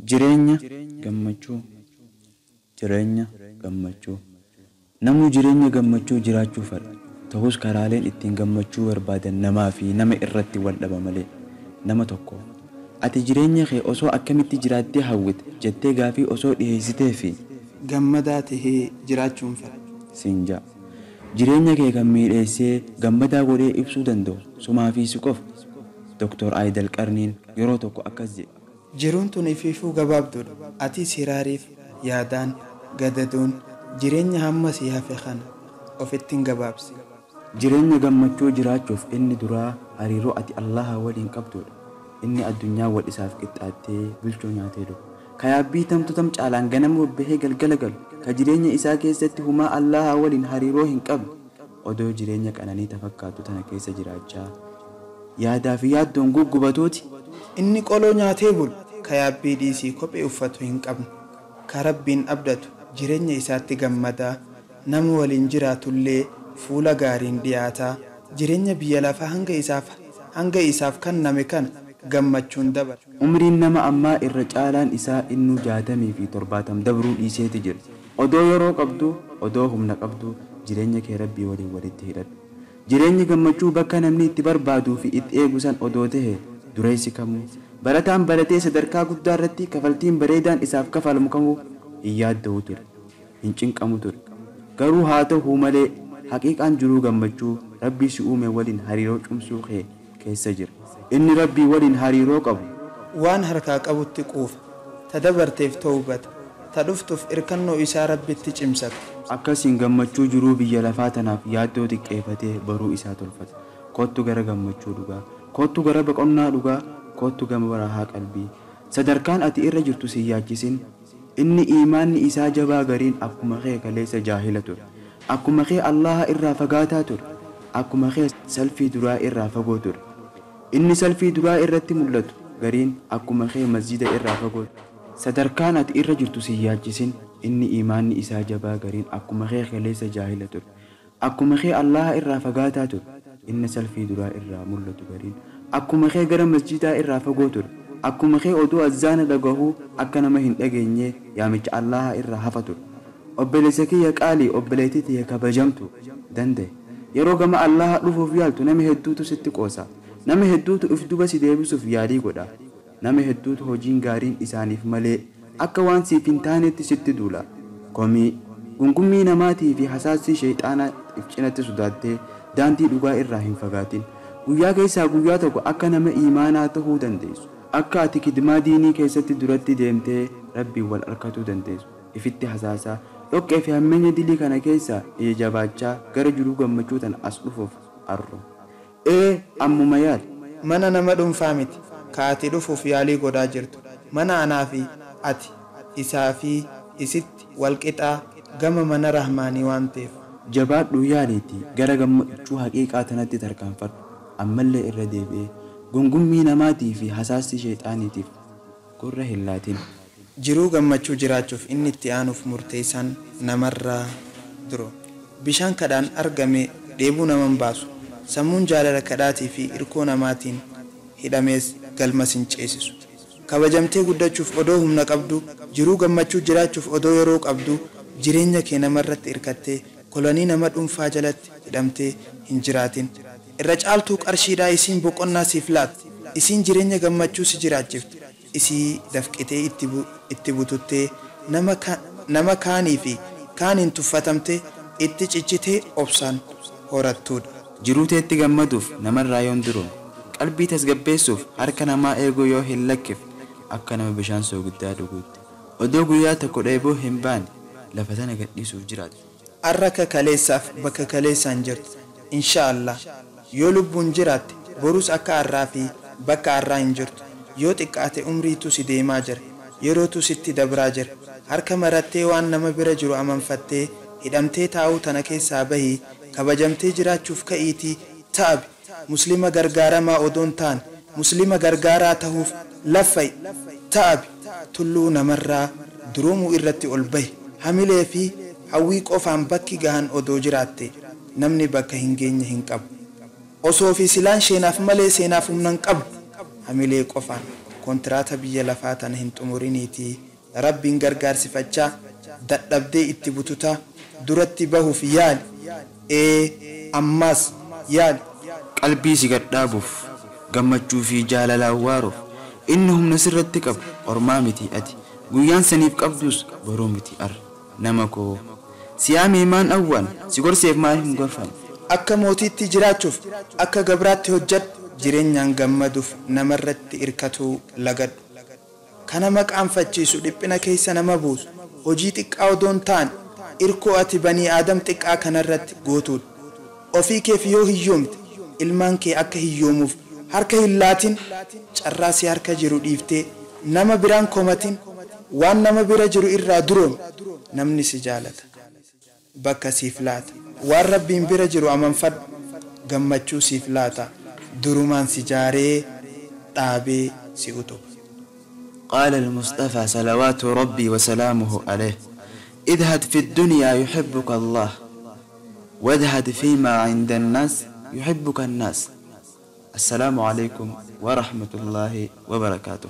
Jireenya gammachuu. Jireenya gammachuu. Namuu jireenya gammachuu jiraachuu fedha. Ta'us karaaleen ittiin gammachuu barbaadan namaa fi nama irratti wal dhaba malee. Nama tokko ati jireenya kee osoo akkamitti jiraattee hawwite jettee gaafii osoo dhiheessitee fi gammadaa tahee jiraachuun fedha. Sinja jireenya kee kan miidheessee gammadaa godhee ibsuu danda'u sumaa fi si qofa. Dr. Aidal Qarniin yeroo tokko akkas jedhe. Jiruun tun ifiifuu gabaabduudha. Ati siraariif yaadaan gadaduun jireenya hamma si hafe kana ofittiin gabaabsi. Jireenya gammachuu jiraachuuf inni duraa hariiroo ati Allaha waliin qabdudha. Inni addunyaa wal isaaf qixxaattee bulchoo nyaatee dhufu. Ka yaabbii tamtu tam caalaan ganama bahee galgala galu. Ka jireenya isaa keessatti humaa Allaha waliin hariiroo hin qabne. Odoo jireenya qananii tafakkaatu tana keessa jiraachaa yaadaa fi yaaddoon guggubatuuti. Inni qoloo nyaatee bulu ka yaabbii dhiisii kophee uffatu hin qabne. Ka Rabbiin abdatu jireenya isaatti gammadaa nama waliin jiraatullee fuula gaariin dhiyaataa jireenya biyya lafaa hanga isaaf kenname kana gammachuun dabala. Umriin nama ammaa irra caalaan isaa innuu 60 fi 70 dabruu dhiiseeti jira. Odoo yeroo qabdu, odoo humna qabdu jireenya kee Rabbii waliin walitti hidhadhu. Jireenyi gammachuu bakka namni itti barbaaduu fi itti eegu san odoo ta'e dureessi kamuu barataan baratee sadarkaa guddaa irratti kafaltiin bareedaan isaaf kafalamu kamuu hin yaadda'u ture, hin cinqamu ture. Garuu haa ta'u malee haqiiqaan jiruu gammachuu Rabbii si uume waliin hariiroo cimsuu kee keessa jira. Inni Rabbii waliin hariiroo qabu waan harkaa qabutti quufa, tadabarteef toobata, tadhuftuuf irkannoo isaa Rabbitti cimsata. Akkasiin gammachuu jiruu biyya lafaa tanaaf yaaddoo xiqqeeffatee baruu isaa tolfata. Kottu gara gammachuu dhugaa, kottu gara boqonnaa dhugaa, kottu gama raahaa qalbii. Sadarkaan ati irra jirtu si yaachisin. Inni iimaanni isaa jabaa gariin akkuma kee kaleessa jaahila ture. Akkuma kee Allaha irraa fagaataa ture. Akkuma kee salfii duraa irraa fagoo ture. Inni salfii duraa irratti mul'atu gariin akkuma kee masjida irraa fagoo ture. Sadarkaan ati irra jirtu si yaachisin. Inni iimaanni isaa jabaa gariin akkuma kee kaleessa jaahila ture. Akkuma kee Allaha irraa fagaataa ture. Inni salfii duraa irraa mul'atu gariin akkuma kee gara masjidaa irraa fagoo ture. Akkuma kee oduu azzaana dhagahuu akka nama hin dhageenye yaamicha Allaha irraa hafa ture. Obboleessa kiyya qaalii obboleettii tiyya kabajamtu danda'e. Yeroo gama Allaha dhufuuf yaaltu nama hedduutu sitti qoosa. Nama hedduutu if duba si deebisuuf yaalii godha. Nama hedduutu hojiin gaariin isaaniif malee akka waan siif hin taanetti sitti duula. Komii gungummii namaatii fi hasaasii sheexaanaa if cinatti sodaattee daandii dhugaa irraa hin fagaatin. Guyyaa keessaa guyyaa tokko akka nama iimaanaa ta'uu dandeessu. Akka ati kidmaa diinii keessatti duratti deemtee Rabbiin wal arkatuu dandeessu. Ifitti hasaasaa dhoqqee fi hammeenya dilii kana keessaa jabaachaa gara jiruu gammachuu tana as dhufuuf arro. Ammuma yaali. Mana nama dhuunfaa miti ka ati dhufuuf yaalii godhaa jirtu. Mana anaa fi ati isaa fi isitti walqixaa gama mana rahmaanii waan ta'eef. Jabaadhuu yaaliitii gara gammachuu haqiiqaa tanatti tarkaanfadhu. Ammallee irra deebi'ee gungummii namaatii fi hasaasii sheexaaniitiif gurra hin laatin. Jiruu gammachuu jiraachuuf inni itti aanuuf murteessaan namarraa duro. Bishaan kadhaan argame dheebuu naman baasu. Sammuun jaalala kadhaatii fi irkoo namaatiin hidhamees galmas hin ceesisu. Kabajamtee guddachuuf odoo humna qabdu, jiruu gammachuu jiraachuuf odoo yeroo qabdu, jireenya kee namarratti irkattee kolonii nama dhuunfaa jalatti hidhamtee hin jiraatin. Irra caaltuu qarshiidhaa isiin boqonnaa siif laattu. Isiin jireenya gammachuu si jiraachiftu. Isii dafqitee itti bututtee nama kaanii fi kaaniin tuffatamtee itti cichitee obsaan horattuudha. Jiruu teetti gammaduuf namarraa yoon duroo qalbii tasgabbeessuuf harka namaa eeguu yoo hin lakkifne akka nama bishaan soogiddaa dhuguutti. Odoo guyyaa tokko dheebuu hin baane lafa tana gadhiisuuf jiraatu. Arraka kaleessaaf bakka kaleessaan jirtu. Inshaallah yoo lubbuun jiraatte borus akka arraa fi bakka arraa hin jirtu. Yoo xiqqaate umriitu si deemaa jira. Yerootu sitti dabraa jira. Harka marattee waan nama bira jiru amanfattee hidhamtee taa'uu tana keessaa bahii kabajamtee jiraachuuf ka'iitii ta'abi. Muslima gargaaramaa odoon ta'an muslima gargaaraa ta'uuf laffay ta'abi. Tulluu namarraa duroomuu irratti ol bahi. Hamilee fi hawwii qofaan bakki gahan odoo jiraatte namni bakka hin geenye hin qabu. Osoo fi silaan sheenaaf malee seenaaf humna hin qabu. Hamilee qofaan kontraata biyya lafaa tana hin xumuriniitii rabbiin gargaarsifachaa dadhabdee itti bututaa duratti bahuuf yaali ammaas yaali. qalbii si gadhaabuuf gammachuu fi jaalalaan waaruuf inni humna sirratti qabu ormaa miti ati guyyaan saniif qabdus boruu miti ar nama koo siyaamee maan awwaan si gorseef maal hin gorfan. akka mootiitti jiraachuuf akka gabraatti hojjedhu jireenyaan gammaduuf namarratti irkatuu lagadhu kana maqaanfachiisu dhiphina keessa nama buusu hojii xiqqaa odoon ta'an irkoo ati banii aadam xiqqaa kanarratti gootuudha. ofii keef yoo hiyyoomte ilmaan kee akka hiyyoomuuf harka hin laatin carraa si harka jiru dhiiftee nama biraan komatin waan nama bira jiru irraa duroomi namni si jaalata bakka siif laata waan rabbiin bira jiru amanfadhu gammachuu siif laata durumaan si jaaree dhaabee si utuba. قال المصطفى صلوات ربي وسلامه عليه اذهب في الدنيا يحبك الله واذهب فيما عند الناس يحبك الناس. السلام عليكم ورحمة الله وبركاته.